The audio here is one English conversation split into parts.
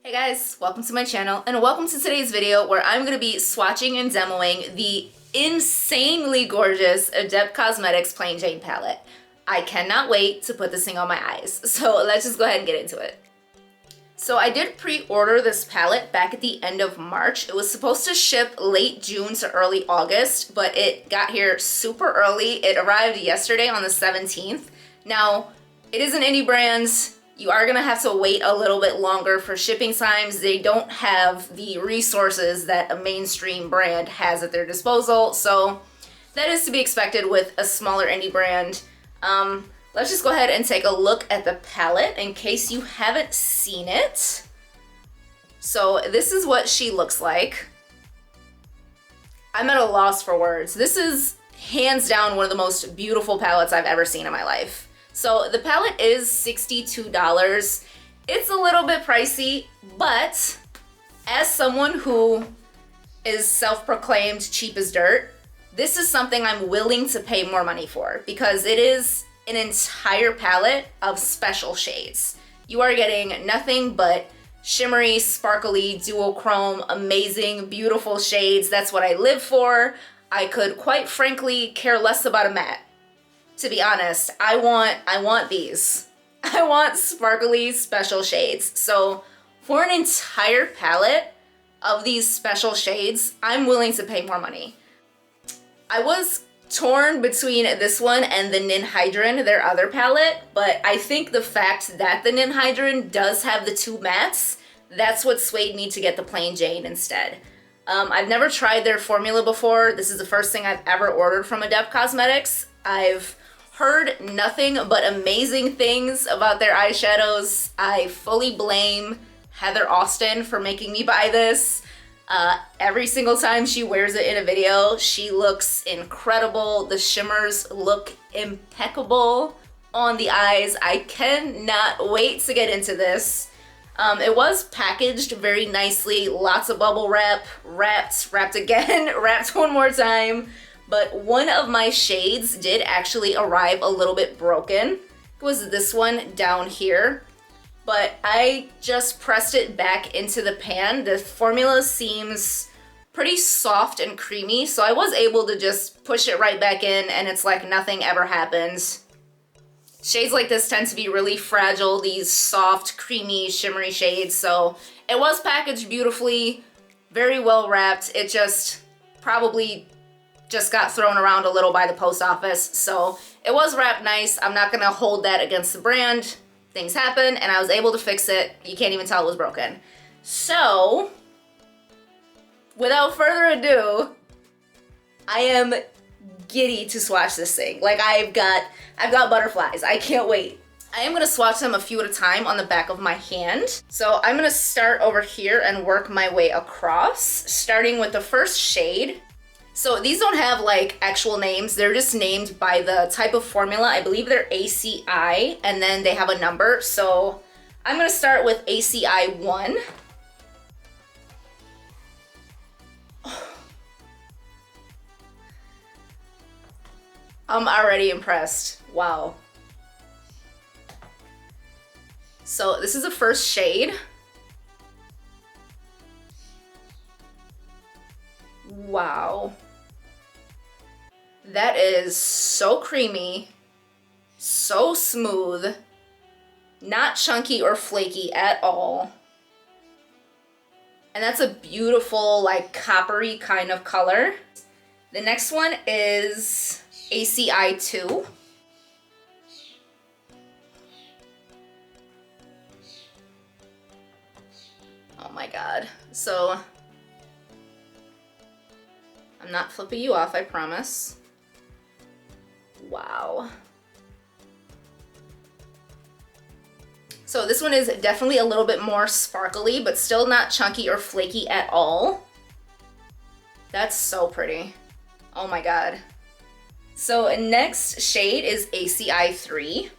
Hey guys, welcome to my channel and welcome to today's video where I'm going to be swatching and demoing the insanely gorgeous Adept Cosmetics Plain Jane palette. I cannot wait to put this thing on my eyes, so let's just go ahead and get into it. So I did pre-order this palette back at the end of March. It was supposed to ship late June to early August, but it got here super early. It arrived yesterday on the 17th. Now, it is an indie brand. You are gonna have to wait a little bit longer for shipping times. They don't have the resources that a mainstream brand has at their disposal, so that is to be expected with a smaller indie brand. Let's just go ahead and take a look at the palette in case you haven't seen it. So this is what she looks like. I'm at a loss for words. This is hands down one of the most beautiful palettes I've ever seen in my life. So the palette is $62. It's a little bit pricey, but as someone who is self-proclaimed cheap as dirt, this is something I'm willing to pay more money for because it is an entire palette of special shades. You are getting nothing but shimmery, sparkly, duochrome, amazing, beautiful shades. That's what I live for. I could quite frankly care less about a matte. To be honest, I want these. I want sparkly special shades. So for an entire palette of these special shades, I'm willing to pay more money. I was torn between this one and the Ninhydrin, their other palette, but I think the fact that the Ninhydrin does have the two mattes, that's what swayed me to get the Plain Jane instead. I've never tried their formula before. This is the first thing I've ever ordered from Adept Cosmetics. I've heard nothing but amazing things about their eyeshadows. I fully blame Heather Austin for making me buy this. Every single time she wears it in a video, she looks incredible. The shimmers look impeccable on the eyes. I cannot wait to get into this. It was packaged very nicely, lots of bubble wrap, wrapped again, wrapped one more time. But one of my shades did actually arrive a little bit broken. It was this one down here. But I just pressed it back into the pan. The formula seems pretty soft and creamy, so I was able to just push it right back in and it's like nothing ever happened. Shades like this tend to be really fragile, these soft, creamy, shimmery shades, so it was packaged beautifully, very well wrapped. It just probably just got thrown around a little by the post office, so it was wrapped nice. I'm not gonna hold that against the brand. Things happen, and I was able to fix it. You can't even tell it was broken. So, without further ado, I am giddy to swatch this thing. Like I've got butterflies. I can't wait. I am gonna swatch them a few at a time on the back of my hand. So I'm gonna start over here and work my way across, starting with the first shade. So these don't have like actual names, they're just named by the type of formula. I believe they're ACI, and then they have a number. So I'm gonna start with ACI 1. I'm already impressed, wow. So this is the first shade. Wow. That is so creamy, so smooth, not chunky or flaky at all. And that's a beautiful, like coppery kind of color. The next one is ACI 2. Oh my God. So I'm not flipping you off, I promise. Wow. So this one is definitely a little bit more sparkly, but still not chunky or flaky at all. That's so pretty. Oh my God. So next shade is ACI 3.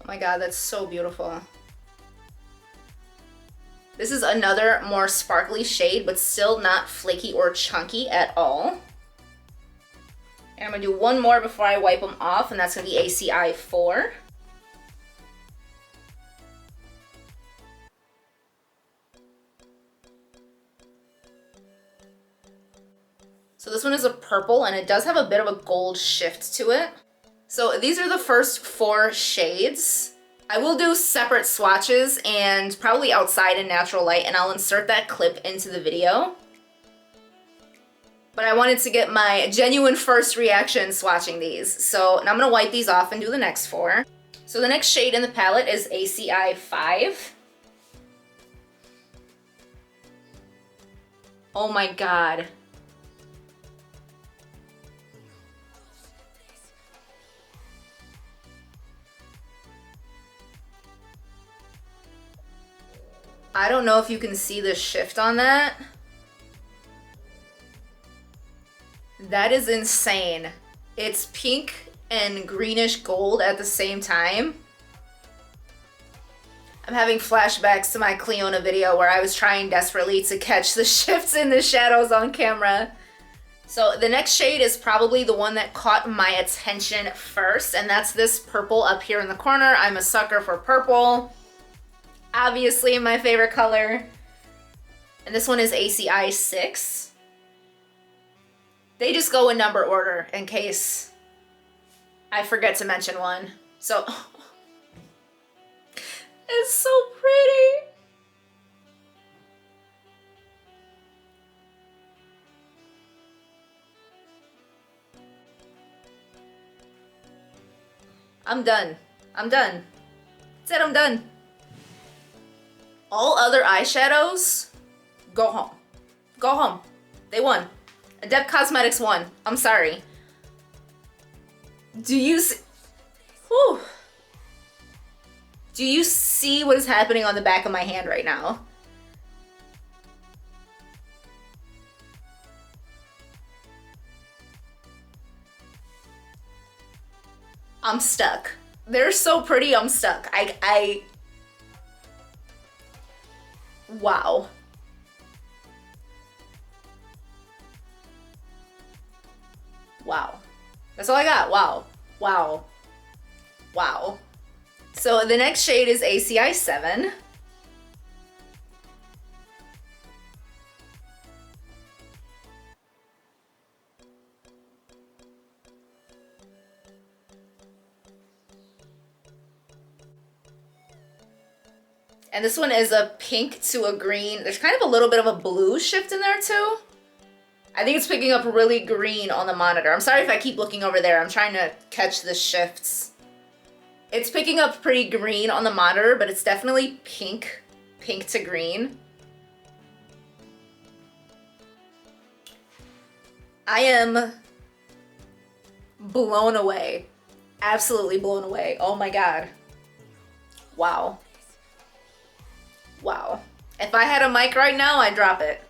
Oh my God, that's so beautiful. This is another more sparkly shade, but still not flaky or chunky at all. I'm gonna do one more before I wipe them off, and that's gonna be ACI 4. So this one is a purple, and it does have a bit of a gold shift to it. So these are the first 4 shades. I will do separate swatches and probably outside in natural light, and I'll insert that clip into the video. But I wanted to get my genuine first reaction swatching these. So now I'm gonna wipe these off and do the next 4. So the next shade in the palette is ACI 5. Oh my God. I don't know if you can see the shift on that. That is insane. It's pink and greenish gold at the same time. I'm having flashbacks to my Cleona video where I was trying desperately to catch the shifts in the shadows on camera. So the next shade is probably the one that caught my attention first, and that's this purple up here in the corner. I'm a sucker for purple. Obviously my favorite color. And this one is ACI 6. They just go in number order in case I forget to mention one. So, it's so pretty. I'm done. I'm done. Said I'm done. All other eyeshadows, go home. Go home. They won. Adept Cosmetics won. I'm sorry. Do you see? Whew. Do you see what is happening on the back of my hand right now? I'm stuck. They're so pretty, I'm stuck. Wow. Wow. That's all I got. Wow. Wow. Wow. So the next shade is ACI 7. And this one is a pink to a green. There's kind of a little bit of a blue shift in there too. I think it's picking up really green on the monitor. I'm sorry if I keep looking over there. I'm trying to catch the shifts. It's picking up pretty green on the monitor, but it's definitely pink to green. I am blown away. Absolutely blown away. Oh my God. Wow. Wow. If I had a mic right now, I'd drop it.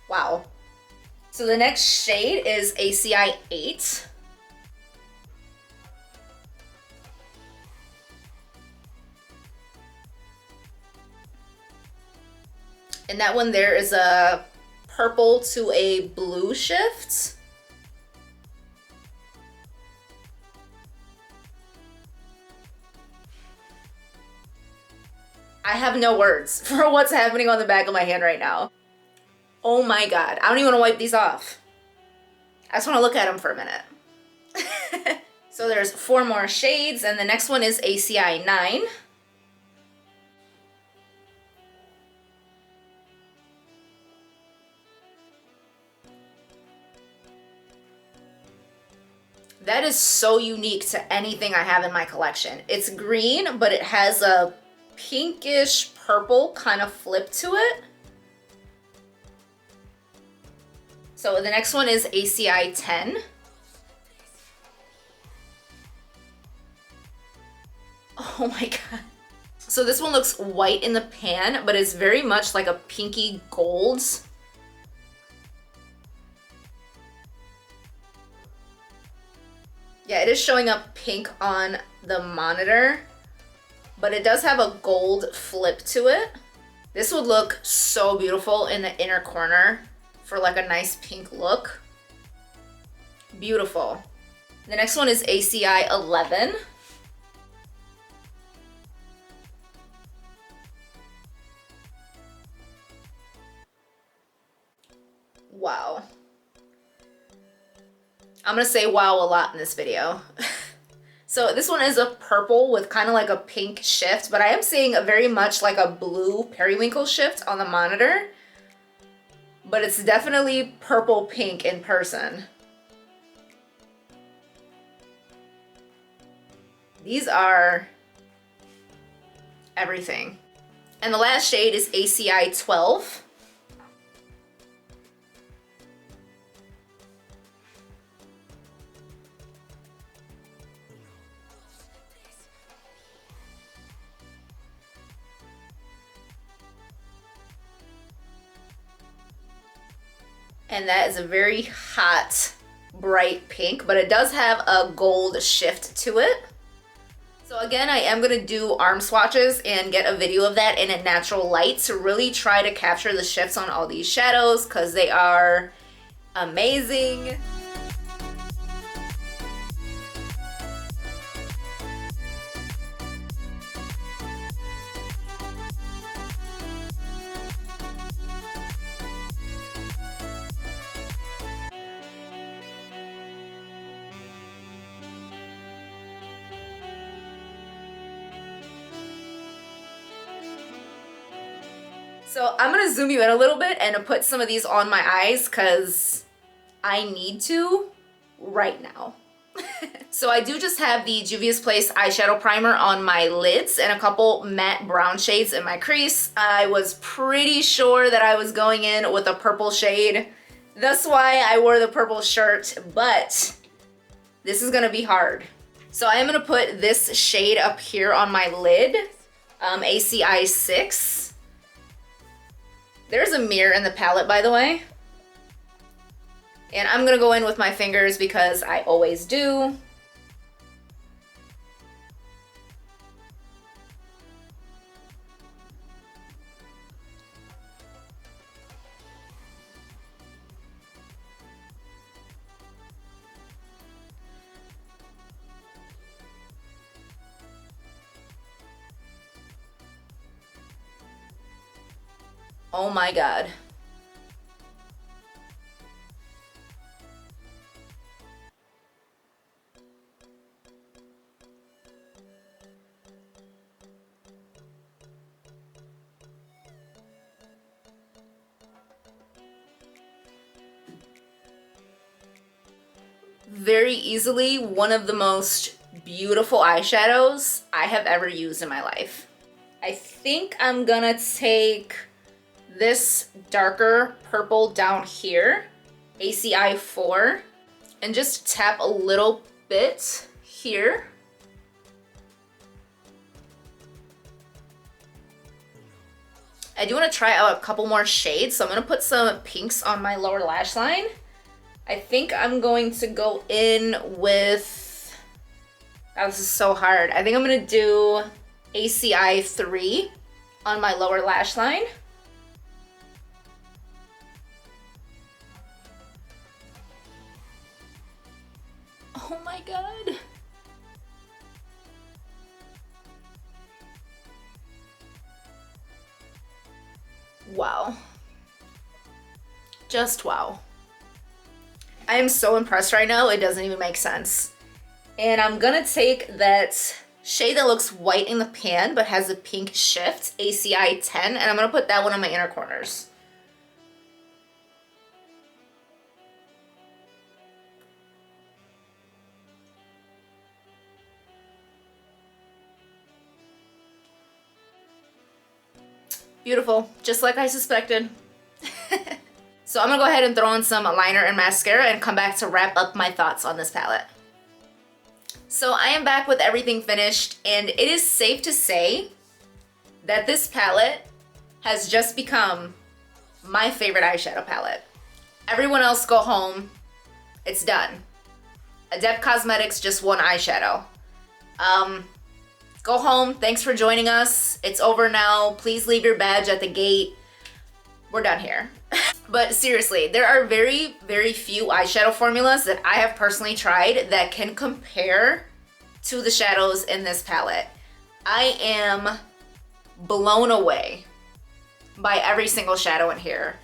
Wow. So the next shade is ACI 8. And that one there is a purple to a blue shift. I have no words for what's happening on the back of my hand right now. Oh my God, I don't even want to wipe these off. I just want to look at them for a minute. So there's 4 more shades, and the next one is ACI 9. That is so unique to anything I have in my collection. It's green, but it has a pinkish purple kind of flip to it. So the next one is ACI 10. Oh my God. So this one looks white in the pan, but it's very much like a pinky gold. Yeah, it is showing up pink on the monitor, but it does have a gold flip to it. This would look so beautiful in the inner corner for like a nice pink look. Beautiful. The next one is ACI 11. Wow. I'm gonna say wow a lot in this video. So this one is a purple with kind of like a pink shift, but I am seeing a very much like a blue periwinkle shift on the monitor. But it's definitely purple pink in person. These are everything. And the last shade is ACI 12. And that is a very hot, bright pink, but it does have a gold shift to it. So again, I am gonna do arm swatches and get a video of that in a natural light to really try to capture the shifts on all these shadows because they are amazing. So I'm gonna zoom you in a little bit and put some of these on my eyes because I need to right now. So I do just have the Juvia's Place eyeshadow primer on my lids and a couple matte brown shades in my crease. I was pretty sure that I was going in with a purple shade. That's why I wore the purple shirt, but this is gonna be hard. So I am gonna put this shade up here on my lid, ACI 6. There's a mirror in the palette, by the way. And I'm gonna go in with my fingers because I always do. Oh my God. Very easily one of the most beautiful eyeshadows I have ever used in my life. I think I'm gonna take this darker purple down here, ACI 4, and just tap a little bit here. I do want to try out a couple more shades, so I'm going to put some pinks on my lower lash line. I think I'm going to go in with, oh, this is so hard. I think I'm going to do ACI 3 on my lower lash line. Oh my God. Wow. Just wow. I am so impressed right now, it doesn't even make sense. And I'm gonna take that shade that looks white in the pan but has a pink shift, ACI 10, and I'm gonna put that one on my inner corners. Beautiful, just like I suspected. So I'm gonna go ahead and throw in some liner and mascara and come back to wrap up my thoughts on this palette. So I am back with everything finished, and it is safe to say that this palette has just become my favorite eyeshadow palette. Everyone else go home, it's done. Adept Cosmetics just won eyeshadow. go home. Thanks for joining us. It's over now. Please leave your badge at the gate. We're done here. But seriously, there are very, very few eyeshadow formulas that I have personally tried that can compare to the shadows in this palette. I am blown away by every single shadow in here.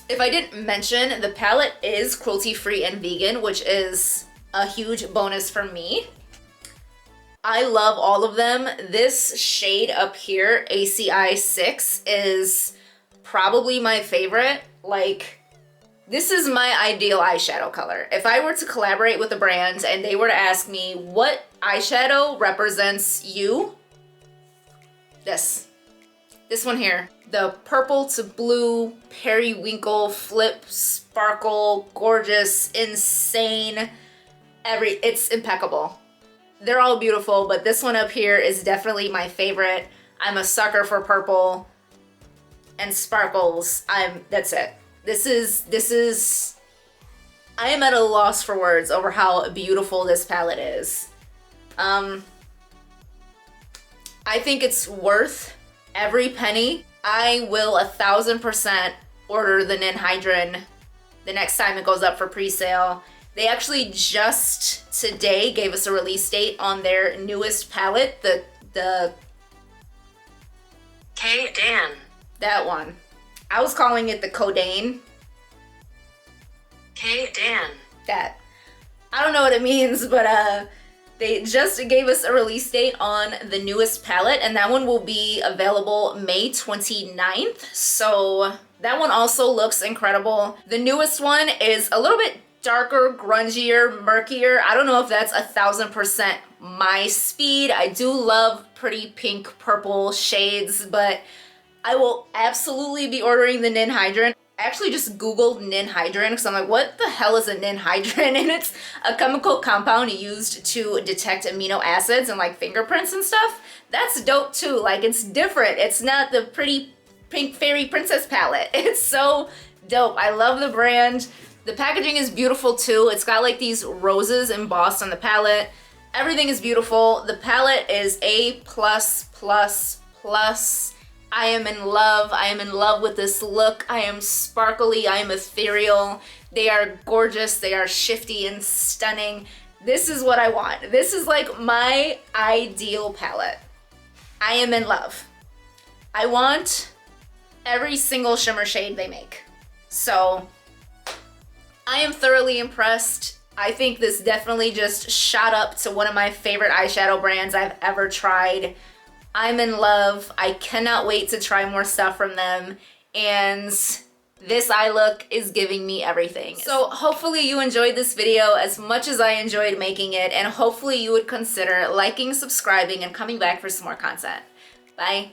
If I didn't mention, the palette is cruelty-free and vegan, which is a huge bonus for me. I love all of them. This shade up here, ACI 6, is probably my favorite. Like, this is my ideal eyeshadow color. If I were to collaborate with a brand and they were to ask me what eyeshadow represents you, this one here. The purple to blue, periwinkle, flip, sparkle, gorgeous, insane, it's impeccable. They're all beautiful, but this one up here is definitely my favorite. I'm a sucker for purple and sparkles. That's it. This is, I am at a loss for words over how beautiful this palette is. I think it's worth every penny. I will 1000% order the Ninhydrin the next time it goes up for pre-sale. They actually just today gave us a release date on their newest palette, the K-Dan. That one. I was calling it the Codain. K-Dan. That. I don't know what it means, but they just gave us a release date on the newest palette, and that one will be available May 29th. So that one also looks incredible. The newest one is a little bit darker, grungier, murkier. I don't know if that's 1000% my speed. I do love pretty pink purple shades, but I will absolutely be ordering the Ninhydrin. I actually just Googled Ninhydrin because I'm like, what the hell is a Ninhydrin? And it's a chemical compound used to detect amino acids and like fingerprints and stuff. That's dope too. Like, it's different. It's not the pretty pink fairy princess palette. It's so dope. I love the brand. The packaging is beautiful too. It's got like these roses embossed on the palette. Everything is beautiful. The palette is A++++. I am in love. I am in love with this look. I am sparkly. I am ethereal. They are gorgeous. They are shifty and stunning. This is what I want. This is like my ideal palette. I am in love. I want every single shimmer shade they make. So I am thoroughly impressed. I think this definitely just shot up to one of my favorite eyeshadow brands I've ever tried. I'm in love. I cannot wait to try more stuff from them. And this eye look is giving me everything. So hopefully you enjoyed this video as much as I enjoyed making it. And hopefully you would consider liking, subscribing, and coming back for some more content. Bye.